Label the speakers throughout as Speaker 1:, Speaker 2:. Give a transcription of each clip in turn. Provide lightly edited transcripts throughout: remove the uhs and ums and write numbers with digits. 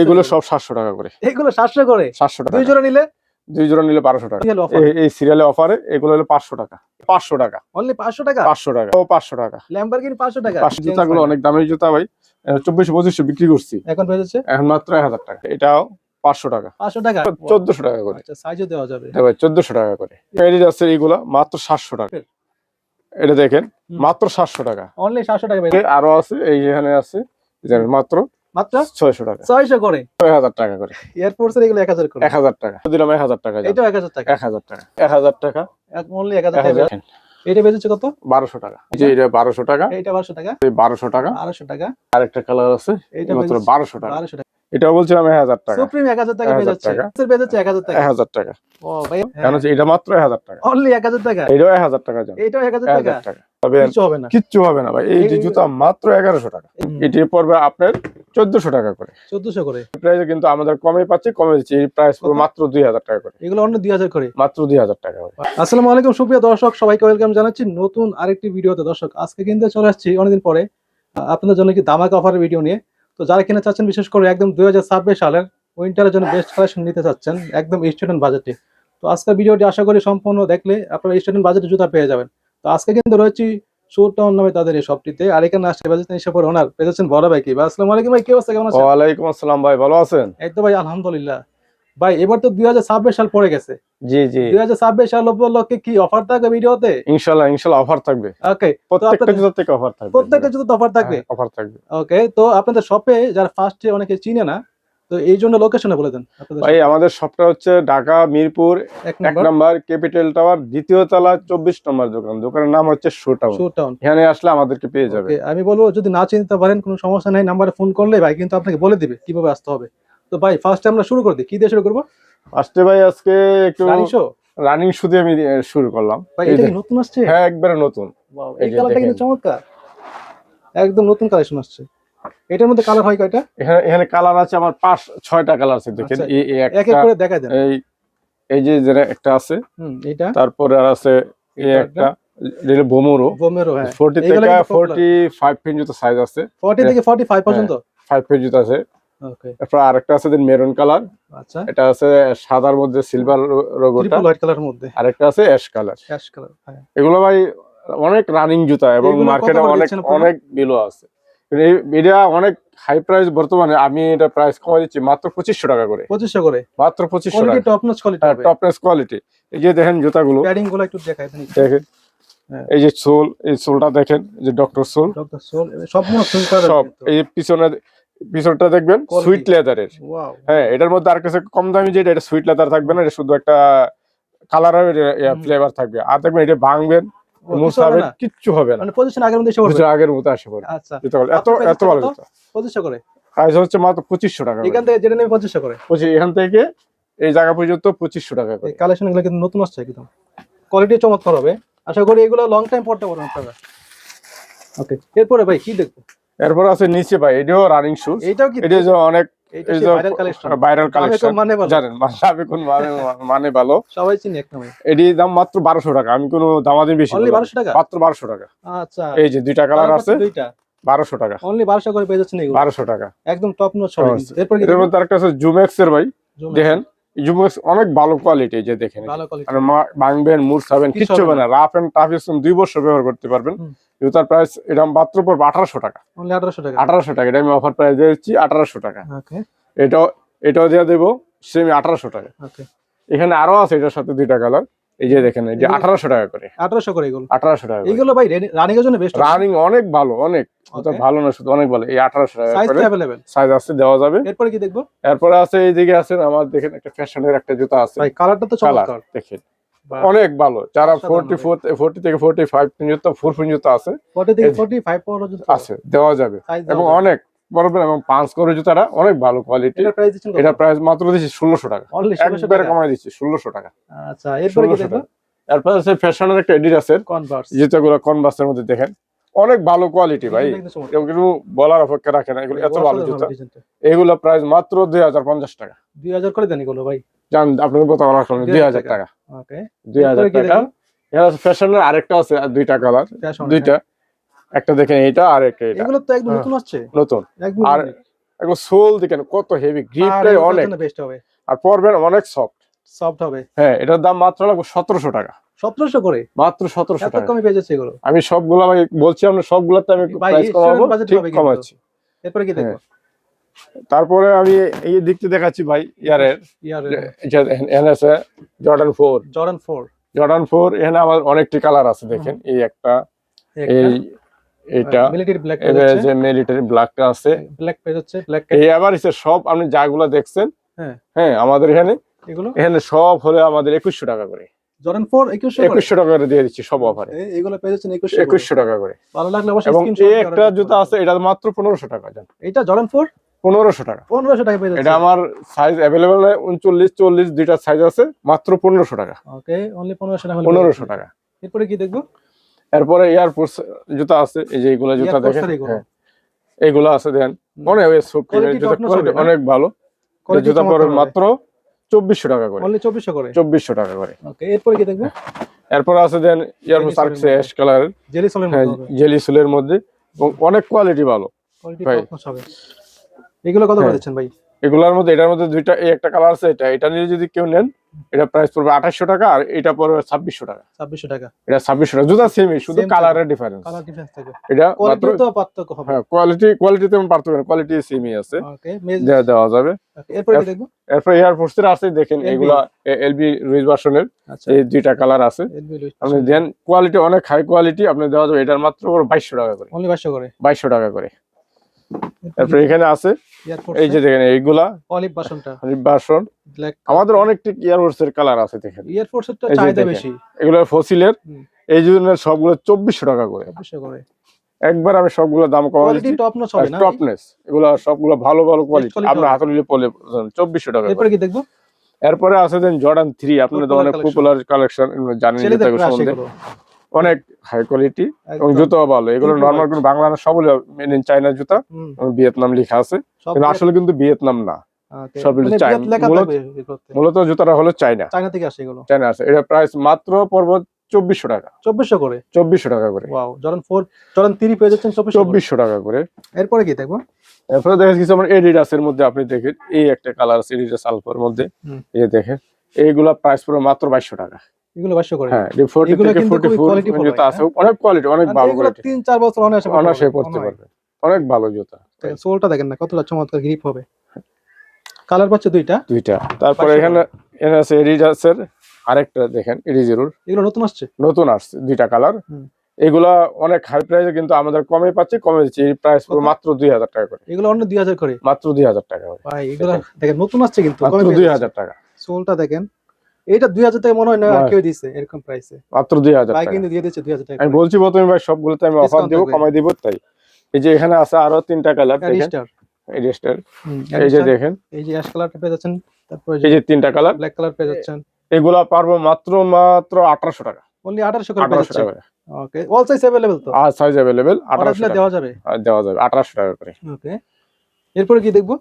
Speaker 1: এগুলো সব 700 টাকা করে।
Speaker 2: এগুলো 700 করে?
Speaker 1: 700 টাকা।
Speaker 2: 2 জোড়া নিলে?
Speaker 1: 2 জোড়া নিলে 1200 টাকা। এই সিরিয়ালে অফারে এগুলো হলো 500 টাকা। 500 টাকা।
Speaker 2: অনলি 500 টাকা?
Speaker 1: 500 টাকা। ও 500 টাকা।
Speaker 2: ল্যাম্বরগিনি 500 টাকা?
Speaker 1: জুতাগুলো অনেক দামি জুতা ভাই। 2400-2500 বিক্রি করছি।
Speaker 2: এখন বেচেছে?
Speaker 1: এখন মাত্র 1000 টাকা। এটাও 500 টাকা।
Speaker 2: 500 টাকা?
Speaker 1: 1400 টাকা করে।
Speaker 2: আচ্ছা, সাইজও দেওয়া যাবে।
Speaker 1: হ্যাঁ ভাই 1400 টাকা করে। এডিডাস আছে এইগুলা মাত্র 700 টাকা। এটা দেখেন মাত্র 700 টাকা।
Speaker 2: অনলি 700 টাকা ভাই।
Speaker 1: আরো আছে এই এখানে আছে মাত্র 600 টাকা।
Speaker 2: 600 করে?
Speaker 1: 1000 টাকা করে।
Speaker 2: এয়ারফোর্স এর এগুলো 1000 করে?
Speaker 1: 1000 টাকা দিলাম। 1000 টাকা।
Speaker 2: এটাও 1000 টাকা?
Speaker 1: 1000 টাকা। 1000 টাকা।
Speaker 2: অনলি 1000 টাকা। এটা বেচেছে কত?
Speaker 1: 1200 টাকা। জি এটা 1200 টাকা।
Speaker 2: এটা 1200 টাকা।
Speaker 1: এই 1200 টাকা।
Speaker 2: 1200 টাকা।
Speaker 1: আরেকটা কালার আছে
Speaker 2: এটা
Speaker 1: মাত্র 1200 টাকা।
Speaker 2: 1200 টাকা।
Speaker 1: এটাও বলছিলাম 1000 টাকা।
Speaker 2: সুপ্রিম 1000 টাকা বেচেছে। এর বেচেছে 1000 টাকা।
Speaker 1: 1000 টাকা।
Speaker 2: ও ভাই
Speaker 1: কেন এটা মাত্র 1000 টাকা।
Speaker 2: অনলি 1000 টাকা?
Speaker 1: এটাও 1000 টাকা জান।
Speaker 2: এটাও 1000 টাকা?
Speaker 1: তবে
Speaker 2: কিছু হবে না।
Speaker 1: কিচ্ছু হবে না ভাই। এই যে জুতা মাত্র 1100 টাকা। এটি পড়বে আপনার 1400 টাকা করে।
Speaker 2: 1400 করে?
Speaker 1: প্রাইসে কিন্তু আমাদের কমে পাচ্ছি, কমে দিচ্ছি। এই প্রাইস পুরো মাত্র 2000 টাকা করে।
Speaker 2: এগুলো অন্য 2000 করে?
Speaker 1: মাত্র 2000 টাকা করে।
Speaker 2: আসসালামু আলাইকুম সুপ্রিয় দর্শক, সবাইকে ওয়েলকাম জানাচ্ছি নতুন আরেকটি ভিডিওতে। দর্শক আজকে কিন্তু চলে আসছি অনেকদিন পরে আপনাদের জন্য কি ধামাকা অফারের ভিডিও নিয়ে। তো যারা কিনা চাচ্ছেন বিশেষ করে একদম 2026 সালের উইন্টারের জন্য বেস্ট কালেকশন নিতে চাচ্ছেন একদম স্টুডেন্ট বাজেটে, তো আজকের ভিডিওটি আশা করি সম্পূর্ণ দেখলে আপনারা স্টুডেন্ট বাজেটে জুতা পেয়ে যাবেন। তো আজকে কিন্তু রয়েছি শু টাউন নামে তাদের এই শপটিতে, আর এখানে আসছে বাজেট এসে পরে ওনার পেয়েছেন বড় ভাই। কি ভাই আসসালামু আলাইকুম ভাই, কি অবস্থা, কেমন আছেন?
Speaker 1: ওয়ালাইকুম আসসালাম ভাই, ভালো আছেন?
Speaker 2: এই তো ভাই আলহামদুলিল্লাহ। ভাই এবার তো 2026 সাল পড়ে গেছে।
Speaker 1: জি জি।
Speaker 2: 2026 সাল উপলক্ষে কি অফার থাকবে ভিডিওতে?
Speaker 1: ইনশাআল্লাহ ইনশাআল্লাহ অফার থাকবে।
Speaker 2: ওকে,
Speaker 1: প্রত্যেকটা জুতা থেকে অফার থাকবে।
Speaker 2: প্রত্যেকটা জুতো অফার থাকবে?
Speaker 1: অফার থাকবে।
Speaker 2: ওকে, তো আপনাদের শপে যারা ফার্স্টে অনেকে চিনে না, তো এই জন্য লোকেশনে বলে দেন আপনাদের।
Speaker 1: ভাই আমাদের শপটা হচ্ছে ঢাকা মিরপুর 1 নম্বর ক্যাপিটাল টাওয়ার, দ্বিতীয় তলা, 24 নম্বর দোকান। দোকানের নাম হচ্ছে শু টাউন।
Speaker 2: শু টাউন।
Speaker 1: এখানে আসলে আমাদেরকে পেয়ে যাবে।
Speaker 2: ওকে, আমি বলবো যদি না চিনতে পারেন কোনো সমস্যা নাই, নাম্বারে ফোন করলে ভাই কিন্তু আপনাকে বলে দিবে কিভাবে আসতে হবে। তো ভাই ফার্স্টে আমরা শুরু করে দিই, কি দিয়ে শুরু করব?
Speaker 1: ফার্স্টে ভাই আজকে একটু রানিং শু দিয়ে আমি শুরু করলাম।
Speaker 2: ভাই এটা কি নতুন আসছে?
Speaker 1: হ্যাঁ একবারে নতুন।
Speaker 2: ওয়াও, এই কালারটা কিন্তু চমৎকার, একদম নতুন কালেকশন আসছে। এটার মধ্যে কালার হয় কয়টা?
Speaker 1: এখানে কালার আছে আমার 5-6টা কালার আছে। দেখেন
Speaker 2: এক এক করে দেখাই দেন।
Speaker 1: এই যে যেটা একটা আছে,
Speaker 2: এটা
Speaker 1: তারপরে আর আছে এই একটা বোমোরো।
Speaker 2: হ্যাঁ
Speaker 1: 40 থেকে 45 পর্যন্ত সাইজ আছে।
Speaker 2: 40 থেকে 45 পর্যন্ত
Speaker 1: 5 পর্যন্ত আছে।
Speaker 2: ওকে,
Speaker 1: তারপর আরেকটা আছে মেরুন কালার।
Speaker 2: আচ্ছা,
Speaker 1: এটা আছে সাদার মধ্যে সিলভার লোগোটা।
Speaker 2: ট্রিপল হোয়াইট কালারের মধ্যে।
Speaker 1: আরেকটা আছে অ্যাশ কালার।
Speaker 2: হ্যাঁ
Speaker 1: এগুলো ভাই অনেক রানিং জুতা এবং মার্কেটে অনেক বিলো আছে। এটা অনেক হাই প্রাইস বর্তমানে। আমি এটা প্রাইস কমাই দিচ্ছি মাত্র 2500 টাকা করে।
Speaker 2: 2500 করে?
Speaker 1: মাত্র 2500 টাকা।
Speaker 2: টপ নচ কোয়ালিটি হবে।
Speaker 1: Top notch quality. এই যে দেখেন জুতাগুলো,
Speaker 2: প্যাডিং গুলো একটু দেখাই দেন।
Speaker 1: দেখেন এই যে সোল, এই সোলটা দেখেন, যে ডক্টর সোল।
Speaker 2: ডক্টর সোল সম্পূর্ণ সোল করা।
Speaker 1: সব এই পিছনটা দেখবেন সুইট লেদারের।
Speaker 2: ওয়াও,
Speaker 1: হ্যাঁ এটার মধ্যে আর কিছু কম দামি যেটা, এটা সুইট লেদার থাকবে না, এটা শুধু একটা কালারের ফ্লেভার থাকবে। আর দেখবেন এটা ভাঙবেন, মুছাবেন, কিচ্ছু হবে না।
Speaker 2: মানে পজিশন আগের মতো এসে পড়বে।
Speaker 1: আগের মতো আসে পড়বে।
Speaker 2: আচ্ছা,
Speaker 1: এত ভালো জুতা।
Speaker 2: 2500 করে
Speaker 1: প্রাইস হচ্ছে মাত্র 2500 টাকা।
Speaker 2: এখান থেকে যেটা নেবে 2500 করে।
Speaker 1: এখান থেকে এই জায়গা পর্যন্ত 2500 টাকা করে।
Speaker 2: এই কালেকশন গুলো কিন্তু নতুন আসছে, একদম কোয়ালিটি চমৎকার হবে। আশা করি এগুলো লং টাইম পড়তে পারবেন আপনারা। ওকে, এরপরে ভাই কি দেখবো?
Speaker 1: এরপর আছে নিচে ভাই, এটাও রানিং শু।
Speaker 2: এটাও কি?
Speaker 1: এটা যে অনেক
Speaker 2: ভাইরাল কালেকশন
Speaker 1: জানেন, মানে ভালো,
Speaker 2: সবাই চিনি একদম।
Speaker 1: এটি দাম মাত্র 1200 টাকা। আমি কোনো দামাদামি বেশি,
Speaker 2: অনলি 1200 টাকা?
Speaker 1: মাত্র 1200 টাকা।
Speaker 2: আচ্ছা,
Speaker 1: এই যে দুইটা কালার আছে,
Speaker 2: দুইটা
Speaker 1: 1200 টাকা।
Speaker 2: অনলি 1200 করে পেয়ে যাচ্ছেন এগুলো।
Speaker 1: 1200 টাকা
Speaker 2: একদম টপ নচ হবে। এরপর কি?
Speaker 1: এর মধ্যে আরেকটা আছে জুমেক্স এর ভাই। দেখেন জুমেক্স অনেক ভালো কোয়ালিটি। যে দেখেন
Speaker 2: ভালো কোয়ালিটি,
Speaker 1: আর ভাঙবেন, মুছাবেন, কিচ্ছু হবে না। রাফ এন্ড টাফ 2 বছর ব্যবহার করতে পারবেন। জুতার প্রাইস এটা মাত্র পড়বে 1800 টাকা।
Speaker 2: অনলি 1800 টাকা?
Speaker 1: 1800 টাকা। এটা আমি অফার প্রাইস দিয়েছি 1800 টাকা।
Speaker 2: ওকে,
Speaker 1: এটাও দিয়ে দেবো সেম 1800 টাকা।
Speaker 2: ওকে,
Speaker 1: এখানে আরো আছে এটার সাথে দুইটা কালার। এই যে দেখেন এই যে 1800 টাকা করে।
Speaker 2: 1800 করে এগুলো?
Speaker 1: 1800 টাকা।
Speaker 2: এগুলো ভাই রানিং এর জন্য বেস্ট।
Speaker 1: রানিং অনেক ভালো, অনেক ভালো না শুধু অনেক ভালো। এই 1800 টাকা
Speaker 2: সাইজ
Speaker 1: করে
Speaker 2: अवेलेबल,
Speaker 1: সাইজ আছে, দেওয়া যাবে।
Speaker 2: এরপরে কি দেখবো?
Speaker 1: এরপর আছে এই দিকে আছে আমার, দেখেন একটা ফ্যাশনের একটা জুতা আছে
Speaker 2: ভাই, কালারটা তো চমৎকার।
Speaker 1: দেখেন অনেক ভালো। যারা 40 থেকে 45 পর্যন্ত 4 পর্যন্ত আছে,
Speaker 2: 40 থেকে 45 পর্যন্ত
Speaker 1: আছে, দেওয়া যাবে। এবং অনেক বড় এবং পাঁচ করে জুতাটা অনেক ভালো কোয়ালিটি। এটা প্রাইস মাত্র দিচ্ছি 1600 টাকা। একবারে কমাই দিচ্ছি 1600 টাকা।
Speaker 2: আচ্ছা, এরপরে কি দেখবো?
Speaker 1: এরপর আছে ফ্যাশনের একটা এডিডাসের
Speaker 2: কনভার্স
Speaker 1: জুতাগুলো, কনভার্সের মধ্যে দেখেন অনেক ভালো কোয়ালিটি ভাই। এগুলো বলার অপেক্ষা রাখে না, এগুলো এত ভালো জুতা। এগুলো প্রাইস মাত্র 2050 টাকা।
Speaker 2: 2000 করে দেন এগুলো ভাই?
Speaker 1: জান আপনাদের কথা বলার কারণে 2000 টাকা।
Speaker 2: ওকে,
Speaker 1: 2000 টাকা। এর ফ্যাশনের আরেকটা আছে, দুইটা কালার, দুইটা, একটা দেখেন এইটা আর একটা এটা।
Speaker 2: এগুলো তো একদম নতুন আসছে,
Speaker 1: নতুন।
Speaker 2: একদম।
Speaker 1: একদম সোল দেখেন কত হেভি, গ্রিপটাই অনেক,
Speaker 2: বেস্ট হবে
Speaker 1: আর পরবেন অনেক সফট।
Speaker 2: সফট হবে।
Speaker 1: হ্যাঁ, এটার দাম মাত্র লাগবে 1700 টাকা।
Speaker 2: 1700 করে?
Speaker 1: মাত্র 1700
Speaker 2: এত
Speaker 1: টাকা।
Speaker 2: কমে পেয়ে যাচ্ছে এগুলো?
Speaker 1: আমি সবগুলা ভাই বলছি, আমরা সবগুলাতে আমি
Speaker 2: ভাই
Speaker 1: প্রাইস কমাবো, ঠিক কমাচ্ছি।
Speaker 2: এরপরে কি দেখবো?
Speaker 1: তারপরে আমি এই দিকতে দেখাচ্ছি ভাই ইয়ারের, এখানে আছে জর্ডান 4। জর্ডান 4 এখানে আমার অনেকটি কালার আছে দেখেন, এই একটা, এই এটা
Speaker 2: মিলিটারি ব্ল্যাক
Speaker 1: এই যে মিলিটারি ব্ল্যাকটা আছে,
Speaker 2: ব্ল্যাক পেজ হচ্ছে, ব্ল্যাক
Speaker 1: এই আবার সব আপনি যাগুলা দেখছেন,
Speaker 2: হ্যাঁ
Speaker 1: হ্যাঁ আমাদের এখানে
Speaker 2: এগুলো
Speaker 1: সব হলে আমাদের 2100 টাকা করে।
Speaker 2: জর্ডান 4
Speaker 1: 2100 টাকা করে দিয়ে দিচ্ছি সব অফারে।
Speaker 2: এগুলো পেয়ে যাচ্ছেন
Speaker 1: 2100 টাকা করে।
Speaker 2: ভালো লাগলে অবশ্যই
Speaker 1: এবং
Speaker 2: স্ক্রিনশট
Speaker 1: এই একটা জুতা আছে, এটা মাত্র 1500 টাকা। জান,
Speaker 2: এটা জর্ডান 4
Speaker 1: 1500 টাকা।
Speaker 2: 1500 টাকা পেয়ে যাচ্ছে।
Speaker 1: এটা আমার সাইজ अवेलेबल নাই, 39 40 দুইটা সাইজ আছে, মাত্র 1500 টাকা।
Speaker 2: ওকে, অনলি 1500 টাকা।
Speaker 1: 1500 টাকা।
Speaker 2: এরপরে কি দেখবো?
Speaker 1: এরপরে এয়ারফোর্স জুতা আছে, এই যে এইগুলা জুতা দেখেন, হ্যাঁ এইগুলা আছে দেখেন, অনেক কোয়ালিটি অনেক ভালো। জুতা পরে মাত্র 2400 টাকা করে।
Speaker 2: অনলি 2400 করে।
Speaker 1: 2400 টাকা করে।
Speaker 2: ওকে, এরপরে কি দেখবো?
Speaker 1: এরপর আছে দেন এয়ারফোর্স আর্কস অ্যাশ কালারের,
Speaker 2: জেলি সোলের মধ্যে,
Speaker 1: জেলি সোলের মধ্যে, এবং অনেক কোয়ালিটি ভালো।
Speaker 2: কোয়ালিটি টপ হবে। এগুলো কত করে দিচ্ছেন ভাই?
Speaker 1: এগুলোর মধ্যে, এটার মধ্যে দুইটা, এই একটা কালার আছে, এটা নিয়ে যদি কেউ নেন, এটা প্রাইস পড়বে 2800 টাকা, আর এটা পড়বে 2600 টাকা।
Speaker 2: 2600 টাকা।
Speaker 1: এটা 2600 টাকা। জুতা সেমই, শুধু কালারের ডিফারেন্স।
Speaker 2: কালার ডিফারেন্স থাকে।
Speaker 1: এটা
Speaker 2: কোয়ালিটি তো পার্থক্য হবে।
Speaker 1: হ্যাঁ, কোয়ালিটিতে পার্থক্য নেই, কোয়ালিটি সেমই আছে।
Speaker 2: ওকে,
Speaker 1: দেওয়া যাবে।
Speaker 2: এরপর কি দেখবো?
Speaker 1: এরপর এয়ারফোর্সের আছে দেখেন, এগুলা এলবি লুইস ভার্সনের, এই দুইটা কালার আছে। আপনি দেন কোয়ালিটি অনেক হাই কোয়ালিটি, আপনি দেওয়া যাবে এটার মাত্র 2200 টাকা করে।
Speaker 2: অনলি 2200 করে।
Speaker 1: 2200 টাকা করে। তারপর এখানে আছে এই যে দেখেন, এইগুলা
Speaker 2: অলিভ ভার্সনটা,
Speaker 1: অলিভ ভার্সন ব্ল্যাক। আমাদের অনেক এয়ারফোর্সের কালার আছে দেখেন,
Speaker 2: এয়ারফোর্সের তো চাহিদা বেশি।
Speaker 1: এগুলো ফসিলের, এই জন্য সবগুলো 2400 টাকা করে।
Speaker 2: 2400 করে।
Speaker 1: একবার আমি সবগুলো দাম কমাই দিচ্ছি।
Speaker 2: টপ নচ হবে না?
Speaker 1: টপনেস, এগুলো সবগুলো ভালো ভালো কোয়ালিটি, আমরা হাতে নিলে পড়লে 2400 টাকা।
Speaker 2: এরপরে কি দেখবো?
Speaker 1: এরপরে আছে দেন জর্ডান 3, আপনাদের তো অনেক পপুলার কালেকশন, জানেন এটা সম্বন্ধে, অনেক হাই কোয়ালিটি এবং জুতাও ভালো। এগুলো নরমাল কোন বাংলা না, সবগুলো মেড ইন চায়না জুতা, ভিয়েতনাম লেখা আছে, কিন্তু আসলে কিন্তু ভিয়েতনাম না, সবগুলো চায়না। মূলত জুতাটা হলো চায়না
Speaker 2: থেকে আসে, এগুলো
Speaker 1: চায়না আছে। এটা প্রাইস মাত্র পড়বে 2400 টাকা।
Speaker 2: 2400 করে।
Speaker 1: 2400 টাকা করে।
Speaker 2: ওয়াও, জর্ডান 4 জর্ডান 3 পেয়ে যাচ্ছেন
Speaker 1: 2400 টাকা করে।
Speaker 2: এরপরে কি দেখবো?
Speaker 1: এরপরে দেখেন কিছু আমার এডিডাসের মধ্যে, আপনি দেখেন এই একটা কালার আছে এডিডাস আলফার মধ্যে, এই দেখেন এইগুলা প্রাইস পুরো মাত্র 2200 টাকা।
Speaker 2: এগুলো 2200 করে।
Speaker 1: হ্যাঁ, 40 থেকে 44 জুতা আছে, অনেক কোয়ালিটি, অনেক ভালো কোয়ালিটি।
Speaker 2: 3-4 বছর অনায়াসে
Speaker 1: পড়তে পারবে, অনেক ভালো জুতা।
Speaker 2: সোলটা দেখেন না কতটা চমৎকার গ্রিপ হবে। কালার পাচ্ছে দুইটা।
Speaker 1: তারপরে এখানে আছে এডিডাসের আরেকটা দেখেন, এডিজিরোর,
Speaker 2: এগুলো নতুন আসছে
Speaker 1: দুইটা কালার। এগুলা অনেক হাই প্রাইসে, কিন্তু আমাদের কমে পাচ্ছি, কমে দিচ্ছি। এই প্রাইস পুরো মাত্র 2000 টাকা করে।
Speaker 2: এগুলো অন্য 2000 করে,
Speaker 1: মাত্র 2000 টাকা করে
Speaker 2: ভাই। এগুলো দেখেন নতুন আসছে, কিন্তু
Speaker 1: মাত্র 2000 টাকা।
Speaker 2: সোলটা দেখেন, এটা 2000 টাকা মনে হয় না আর কেউ দিছে এরকম প্রাইসে,
Speaker 1: মাত্র 2000
Speaker 2: ভাই
Speaker 1: টাকা।
Speaker 2: কিন্তু দিয়ে দিচ্ছে 2000 টাকা।
Speaker 1: আমি বলছি প্রথমে ভাই, সবগুলোতে আমি অফার দেব, কমাই দেব। তাই এই যে এখানে আছে আরো 3টা কালার দেখেন, এডিস্টার, এই যে দেখেন,
Speaker 2: এই যে অ্যাশ কালারটা পেয়ে যাচ্ছেন, তারপর
Speaker 1: এই যে 3টা কালার,
Speaker 2: ব্ল্যাক কালার পেয়ে যাচ্ছেন।
Speaker 1: এগুলা পারবো মাত্র 1800 টাকা।
Speaker 2: অনলি 1800 করে পেয়ে যাচ্ছেন। ওকে, অল সাইজ अवेलेबल তো?
Speaker 1: আর সাইজ अवेलेबल 1800 টাকা
Speaker 2: দেওয়া যাবে,
Speaker 1: 1800 টাকা করে।
Speaker 2: ওকে, এরপরে কি দেখবো?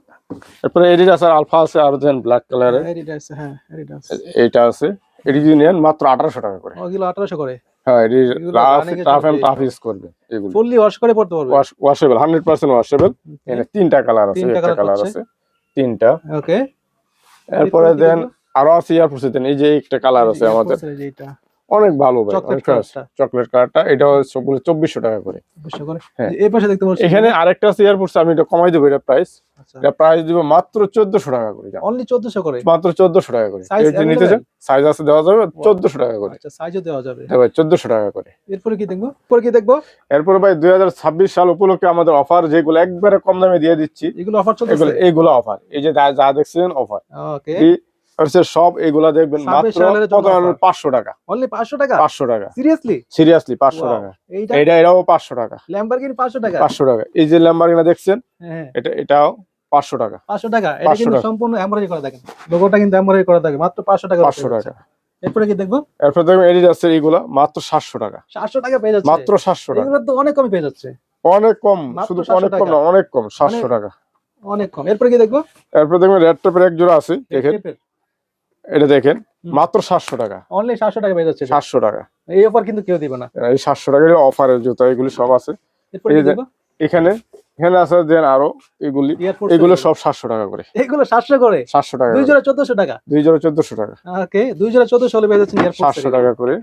Speaker 1: এরপর এডিডাস আর আলফা আছে, আর দেন ব্ল্যাক কালারের
Speaker 2: এডিডাস, হ্যাঁ এডিডাস
Speaker 1: এইটা আছে, এডিজিনিয়ান মাত্র 1800 টাকা করে।
Speaker 2: ওগুলো 1800 করে।
Speaker 1: হ্যাঁ, এডি রাফ এন্ড টাফ ইউজ করবে, এগুলো
Speaker 2: ফুললি ওয়াশ করে পড়তে পারবে,
Speaker 1: ওয়াশেবল, 100% ওয়াশেবল। এখানে 3টা কালার আছে, একটা কালার আছে, 3টা।
Speaker 2: ওকে,
Speaker 1: এরপরে দেন আরো আছে এয়ারফোর্স দেন, এই যে একটা কালার আছে আমাদের, অনেক ভালো ভাই, অনেক ফ্রেশ চকলেট কালারটা। এটা সবগুলো 2400 টাকা করে।
Speaker 2: 2400 করে।
Speaker 1: হ্যাঁ,
Speaker 2: এই পাশে দেখতে পাচ্ছেন
Speaker 1: এখানে আরেকটা আছে এয়ারফোর্স, আমি এটা কমাই দেব, এটা প্রাইস, এটা প্রাইস দিব মাত্র 1400 টাকা করে।
Speaker 2: অনলি 1400 করে,
Speaker 1: মাত্র 1400 টাকা করে। এই যে নিতে চান, সাইজ আছে, দেওয়া যাবে 1400 টাকা করে।
Speaker 2: আচ্ছা, সাইজও দেওয়া যাবে,
Speaker 1: হ্যাঁ ভাই, 1400 টাকা করে।
Speaker 2: এরপরে কি দেখবো?
Speaker 1: এরপর ভাই 2026 সাল উপলক্ষে আমাদের অফার, যেগুলো একবারে কম দামে দিয়ে দিচ্ছি,
Speaker 2: এগুলো অফার চলছে,
Speaker 1: এগুলো অফার। এই যে যা দেখছেন অফার,
Speaker 2: ওকে,
Speaker 1: সব এগুলা দেখবেন মাত্র 500 টাকা।
Speaker 2: অনলি 500 টাকা?
Speaker 1: 500 টাকা,
Speaker 2: সিরিয়াসলি
Speaker 1: 500 টাকা। এটাও 500 টাকা।
Speaker 2: ল্যাম্বরগিনি 500 টাকা?
Speaker 1: 500 টাকা। এই যে ল্যাম্বরগিনি দেখছেন, এটাও 500 টাকা।
Speaker 2: 500 টাকা। এটা কিন্তু সম্পূর্ণ এমব্রয়ডারি করা, দেখেন লোগোটা কিন্তু এমব্রয়ডারি করা থাকে, মাত্র 500 টাকা।
Speaker 1: 500 টাকা।
Speaker 2: এরপরে কি দেখবো?
Speaker 1: এরপর দেখবেন এডিডাস এর এইগুলা মাত্র 700 টাকা।
Speaker 2: 700 টাকা পেয়ে যাচ্ছে,
Speaker 1: মাত্র 700 টাকা।
Speaker 2: এগুলো তো অনেক কমই পেয়ে যাচ্ছে,
Speaker 1: অনেক কম, শুধু অনেক কম না, অনেক কম, 700 টাকা,
Speaker 2: অনেক কম। এরপরে কি দেখবো?
Speaker 1: এরপর দেখবেন রেড টেপের এক জোড়া আছে, দেখেন, এটা দেখেন মাত্র 700 টাকা।
Speaker 2: অনলি 700 টাকা পেয়ে যাচ্ছে,
Speaker 1: 700 টাকা।
Speaker 2: এই অফার কিন্তু কেউ দিবে না,
Speaker 1: এই 700 টাকার অফারের জুতা, এগুলি সব আছে।
Speaker 2: এরপরে কি দেখবো?
Speaker 1: এখানে আছে দেন আরো এগুলি, এগুলো সব 700 টাকা করে।
Speaker 2: এগুলো 700 করে,
Speaker 1: 700 টাকা,
Speaker 2: 2 জোড়া 1400 টাকা,
Speaker 1: 2 জোড়া 1400 টাকা।
Speaker 2: ওকে 2 জোড়া 1400 হলে পেয়ে যাচ্ছেন এয়ারফোর্স
Speaker 1: 700 টাকা করে।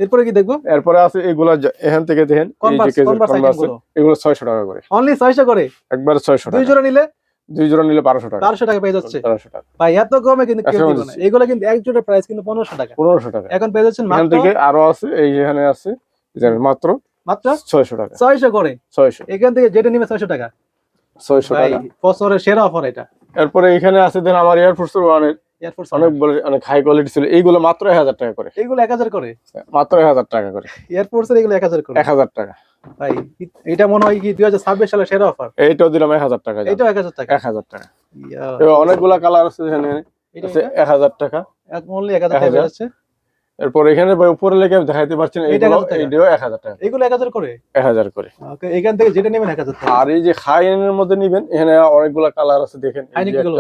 Speaker 2: এরপরে কি দেখবো?
Speaker 1: এরপরে আছে এগুলা এখান থেকে দেখেন এই যে
Speaker 2: কনভার্স
Speaker 1: এগুলো 600 টাকা করে,
Speaker 2: অনলি 600 করে,
Speaker 1: একবার 600 টাকা।
Speaker 2: 2 জোড়া নিলে
Speaker 1: 1200 টাকা,
Speaker 2: 1200 টাকা পেয়ে যাচ্ছে
Speaker 1: 1200 টাকা
Speaker 2: ভাই। এত কমে কিন্তু কেউ দিবে না, এগুলো কিন্তু এক জোড়া প্রাইস কিন্তু 1500 টাকা,
Speaker 1: 1500 টাকা।
Speaker 2: এখন পেয়ে যাচ্ছেন
Speaker 1: এখান
Speaker 2: মাত্র,
Speaker 1: থেকে আরো আছে এই এখানে আছে মাত্র 600 টাকা,
Speaker 2: 600 করে।
Speaker 1: 600,
Speaker 2: এখান থেকে যেটা নিবে 600 টাকা
Speaker 1: 600
Speaker 2: ভাই,
Speaker 1: টাকা।
Speaker 2: বছরের সেরা অফার এটা।
Speaker 1: এরপরে এখানে আছে দেন আমার এয়ারফোর্স ওয়ানের
Speaker 2: এয়ারফোর্স
Speaker 1: অনেক হাই কোয়ালিটি ছিল, এইগুলো মাত্র 1000 টাকা করে,
Speaker 2: এগুলো 1000 করে,
Speaker 1: মাত্র 1000 টাকা করে।
Speaker 2: এয়ারফোর্স এর এগুলো 1000 করে,
Speaker 1: 1000 টাকা
Speaker 2: ভাই। এটা মনে হয় কি 2026 সালের সেরা অফার।
Speaker 1: এইটাও দিলাম 1000 টাকা,
Speaker 2: এটাও 1000 টাকা,
Speaker 1: 1000 টাকা। এবার অনেকগুলা কালার আছে এখানে,
Speaker 2: এটা
Speaker 1: আছে 1000 টাকা,
Speaker 2: অনলি 1000 টাকা পেয়ে যাচ্ছে।
Speaker 1: এরপর এখানে ভাই উপরে লেগে দেখাইতে পারছেন এইগুলো, এইটাও 1000 টাকা,
Speaker 2: এগুলো 1000 করে,
Speaker 1: 1000 করে।
Speaker 2: ওকে এখান থেকে যেটা নেবেন 1000 টাকা।
Speaker 1: আর এই যে হাই এন্ডের মধ্যে নিবেন, এখানে অনেকগুলা কালার আছে দেখেন,
Speaker 2: হাইনিকগুলো,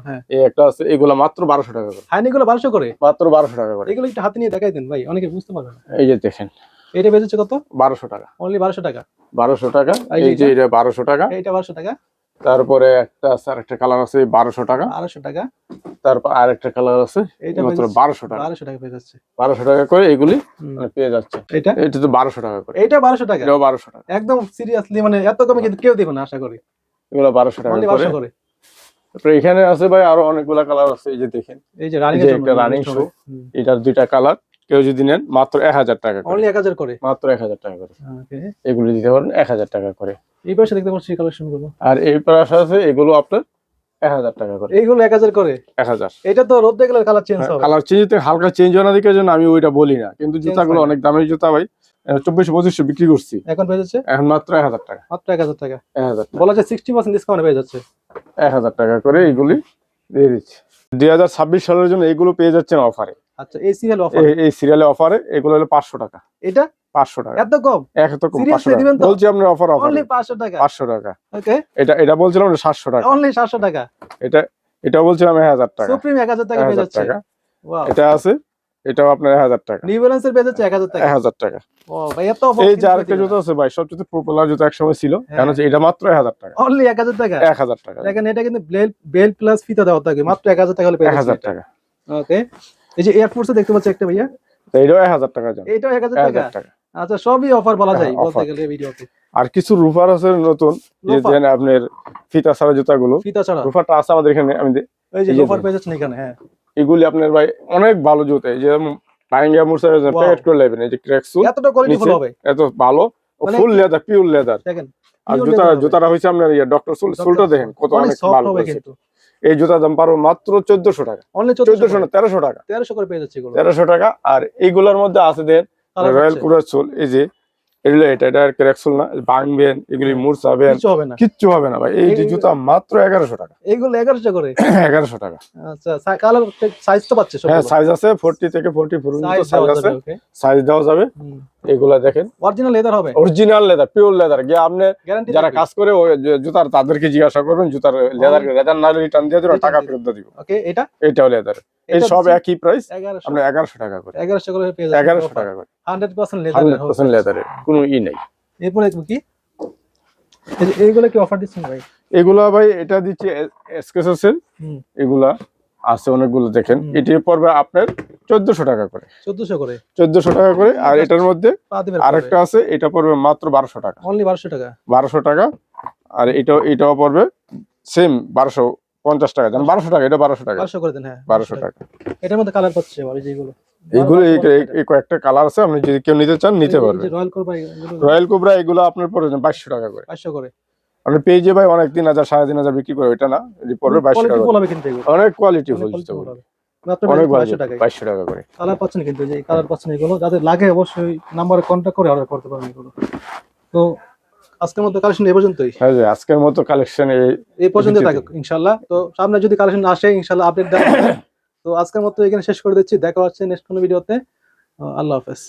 Speaker 2: হ্যাঁ
Speaker 1: এই একটা আছে, এগুলো মাত্র 1200 টাকা করে,
Speaker 2: হাইনিকগুলো 1200 করে,
Speaker 1: মাত্র 1200 টাকা করে।
Speaker 2: এগুলো একটু হাতে নিয়ে দেখাই দেন ভাই, অনেকে বুঝতে পারবে না।
Speaker 1: এই যে দেখেন
Speaker 2: এটা বেচেছে কত?
Speaker 1: 1200 টাকা,
Speaker 2: অনলি 1200 টাকা,
Speaker 1: 1200 টাকা। এই যে এটা 1200 টাকা,
Speaker 2: এইটা 1200 টাকা।
Speaker 1: তারপরে একটা আছে, আরেকটা কালার আছে 1200 টাকা,
Speaker 2: 1200 টাকা।
Speaker 1: তারপর আরেকটা কালার আছে,
Speaker 2: এইটা
Speaker 1: মাত্র 1200 টাকা,
Speaker 2: 1200 টাকা পেয়ে যাচ্ছে,
Speaker 1: 1200 টাকা করে এগুলি পেয়ে যাচ্ছে।
Speaker 2: এটা
Speaker 1: তো 1200 টাকা করে,
Speaker 2: এইটা 1200 টাকা,
Speaker 1: এটাও 1200 টাকা।
Speaker 2: একদম সিরিয়াসলি, মানে এত কমে কিন্তু কেউ দিবে না আশা করি,
Speaker 1: এগুলো 1200 টাকা
Speaker 2: অনলি 1200 করে।
Speaker 1: তারপরে এখানে আছে ভাই আরো অনেকগুলা কালার আছে, এই যে দেখেন,
Speaker 2: এই যে রানিং
Speaker 1: এর একটা রানিং শো, এটার দুইটা কালার, কেউ যদি নেন মাত্র 1000 টাকা করে,
Speaker 2: অনলি 1000 করে,
Speaker 1: মাত্র 1000 টাকা করে।
Speaker 2: ওকে
Speaker 1: এগুলি দিতে পারেন 1000 টাকা করে।
Speaker 2: এই পাশে দেখতে পাচ্ছি কালেকশন গুলো,
Speaker 1: আর এই পাশে আছে এগুলো আপনার 1000 টাকা করে,
Speaker 2: এইগুলো 1000 করে,
Speaker 1: 1000।
Speaker 2: এটা তো রোদ দেখলে কালার চেঞ্জ হবে,
Speaker 1: কালার চেঞ্জতে হালকা চেঞ্জ হয় না দিকে জন্য আমি ওইটা বলি না, কিন্তু জুতাগুলো অনেক দামের জুতা ভাই, 2400-2500 বিক্রি করছি,
Speaker 2: এখন পেয়ে যাচ্ছে
Speaker 1: এখন মাত্র 1000 টাকা,
Speaker 2: মাত্র 1000 টাকা,
Speaker 1: 1000 টাকা,
Speaker 2: বলা যায় 60% ডিসকাউন্ট পেয়ে যাচ্ছে,
Speaker 1: 1000 টাকা করে এইগুলি দিয়ে দিচ্ছি। 2026 সালের জন্য এইগুলো পেয়ে যাচ্ছেন অফারে।
Speaker 2: আচ্ছা এই সিরিয়াল অফার,
Speaker 1: এই সিরিয়ালে অফারে এগুলো হলো 500 টাকা,
Speaker 2: এটা
Speaker 1: 500 টাকা,
Speaker 2: এত কম,
Speaker 1: এত কম, 500
Speaker 2: সিরিয়াসলি দিবেন
Speaker 1: টাকা
Speaker 2: তো?
Speaker 1: বলছি আপনার অফার,
Speaker 2: অনলি 500 টাকা,
Speaker 1: 500 টাকা।
Speaker 2: ওকে
Speaker 1: এটা বলছিলাম 700 টাকা,
Speaker 2: অনলি 700 টাকা,
Speaker 1: এটা বলছিলাম 1000 টাকা,
Speaker 2: সুপ্রিম 1000 টাকা পেয়ে যাচ্ছে, ওয়াও।
Speaker 1: এটা আছে, এটাও আপনার 1000 টাকা,
Speaker 2: নিউ ব্যালেন্সের পেয়ে যাচ্ছে 1000 টাকা,
Speaker 1: 1000 টাকা।
Speaker 2: ও ভাই এত অফার।
Speaker 1: এই যে আরেকটা জুতা আছে ভাই, সবচেয়ে পপুলার জুতা একসময় ছিল, এখন হচ্ছে এটা মাত্র 1000 টাকা,
Speaker 2: অনলি 1000 টাকা,
Speaker 1: 1000 টাকা।
Speaker 2: দেখেন এটা কিন্তু বেল প্লাস ফিতা দেওয়া থাকে, মাত্র 1000 টাকা হলে পেয়ে যাচ্ছে
Speaker 1: 1000 টাকা।
Speaker 2: ওকে এই যে এয়ারফোর্সে দেখতে পাচ্ছি একটা ভাইয়া,
Speaker 1: এটাও 1000 টাকা জান,
Speaker 2: এটাও 1000 টাকা,
Speaker 1: 1000 টাকা।
Speaker 2: আচ্ছা সবই অফার বলা যায়
Speaker 1: হ্যাঁ,
Speaker 2: বলতে
Speaker 1: offer।
Speaker 2: গেলে ভিডিওতে।
Speaker 1: আর কিছু রুফার আছে নতুন, যে
Speaker 2: লোফার?
Speaker 1: দেন আপনার ফিতা ছাড়া জুতাগুলো,
Speaker 2: ফিতা ছাড়া
Speaker 1: রুফারটা আছে আমাদের এখানে, আমি
Speaker 2: এই যে
Speaker 1: এই যে
Speaker 2: লোফার
Speaker 1: দেখুন।
Speaker 2: পেয়ে যাচ্ছেন এখানে, হ্যাঁ
Speaker 1: এগুলি আপনার ভাই অনেক ভালো জুতা, এই যে লাইঙ্গা মুরসা
Speaker 2: Wow.
Speaker 1: প্যাকেট করে নেবেন, এই যে ক্র্যাকসুল
Speaker 2: এতটা কোয়ালিটি ফুল হবে,
Speaker 1: এত ভালো,
Speaker 2: মানে
Speaker 1: ফুল লেদার, পিওর লেদার।
Speaker 2: দেখেন
Speaker 1: আর
Speaker 2: pure leather হবে।
Speaker 1: জুতাটা হইছে আপনার ডক্টর সোলটা দেখেন কত
Speaker 2: অনেক
Speaker 1: অনেক
Speaker 2: সফট
Speaker 1: ভালো
Speaker 2: হবে
Speaker 1: করেছে।
Speaker 2: কিন্তু,
Speaker 1: এই জুতার দাম পারো মাত্র 1400 টাকা,
Speaker 2: অনলি
Speaker 1: 1400 না 1300 টাকা,
Speaker 2: 1300 করে পেয়ে যাচ্ছে এগুলো,
Speaker 1: 1300 টাকা। আর এইগুলোর মধ্যে আছে দেন
Speaker 2: কালার
Speaker 1: রয়্যাল
Speaker 2: হচ্ছে,
Speaker 1: কুরাস সোল, এই যে এগুলো এটা ক্র্যাকসুল না, ভাঙবেন এগুলি মুরসাবেন,
Speaker 2: কিছু হবে না,
Speaker 1: কিচ্ছু হবে না ভাই। এই যে জুতা মাত্র 1100 টাকা,
Speaker 2: এইগুলো 1100 করে,
Speaker 1: 1100 টাকা।
Speaker 2: আচ্ছা কালার সাইজ তো পাচ্ছে সব,
Speaker 1: হ্যাঁ সাইজ আছে 40 থেকে 44 পর্যন্ত সাইজ আছে,
Speaker 2: ওকে
Speaker 1: সাইজ দেওয়া যাবে। এগুলা দেখেন
Speaker 2: অরিজিনাল লেদার হবে,
Speaker 1: অরিজিনাল লেদার, পিওর লেদার। গিয়ে আপনি
Speaker 2: গ্যারান্টি
Speaker 1: যারা কাজ করে ওই জুতার তাদেরকে জিজ্ঞাসা করবেন, জুতার লেদার না রিটার্ন দিয়ে দিবেন, টাকা ফেরত দিয়ে দিব।
Speaker 2: ওকে এটা
Speaker 1: এটাও লেদার, এই সব একই প্রাইস,
Speaker 2: 1100,
Speaker 1: আমরা 1100 টাকা করে,
Speaker 2: 1100 করে পেয়ে যাচ্ছে,
Speaker 1: 1100 টাকা করে,
Speaker 2: 100% লেদার,
Speaker 1: 100% লেদারের কোনো নেই।
Speaker 2: এরপরে কি এইগুলো কি অফার দিচ্ছেন ভাই?
Speaker 1: এগুলা ভাই এটা দিচ্ছে এসকেসেস এর, এগুলা আছে অনেকগুলো দেখেন, এটি পড়বে আপনার 1400 টাকা করে,
Speaker 2: 1400 করে,
Speaker 1: 1400 টাকা করে। আর এটার মধ্যে
Speaker 2: পা দিবেন
Speaker 1: আরেকটা আছে, এটা পড়বে মাত্র 1200 টাকা,
Speaker 2: অনলি 1200 টাকা,
Speaker 1: 1200 টাকা। আর এটাও পড়বে সেম 1250 টাকা, জান 1200 টাকা, এটা 1200 টাকা,
Speaker 2: 1200 করে দেন, হ্যাঁ
Speaker 1: 1200 টাকা।
Speaker 2: এটার মধ্যে কালার পাচ্ছে ভাই, যেগুলো
Speaker 1: এইগুলো এই কয়েকটা কালার আছে, আপনি যদি কেউ নিতে চান নিতে পারবেন।
Speaker 2: রয়্যাল কোবরা,
Speaker 1: রয়্যাল কোবরা এগুলো আপনার পড়বে 2200 টাকা করে,
Speaker 2: 500 করে।
Speaker 1: আপনি পেজে ভাই অনেক 3000 3500 বিক্রি করে, এটা না, এটি পড়বে 2200 টাকা,
Speaker 2: কোয়ালিটি হবে কিন্তু এগুলো
Speaker 1: অনেক কোয়ালিটি ফুল,
Speaker 2: মাত্র
Speaker 1: অনেক
Speaker 2: 2200 টাকা,
Speaker 1: 2200 টাকা করে
Speaker 2: কালার পাচ্ছেন কিন্তু, যে কালার পাচ্ছেন এগুলো, যাদের লাগে অবশ্যই নাম্বারে কন্টাক্ট করে অর্ডার করতে পারেন এগুলো। তো আজকের মতো কালেকশন এই পর্যন্তই,
Speaker 1: হ্যাঁ যে আজকের মতো কালেকশন
Speaker 2: এই পর্যন্তই থাকুক ইনশাআল্লাহ। তো সামনে যদি কালেকশন আসে ইনশাআল্লাহ আপডেট দেওয়া হবে। তো আজকের মতো এখানে শেষ করে দিচ্ছি, দেখা হচ্ছে নেক্সট কোনো ভিডিওতে। আল্লাহ হাফেজ।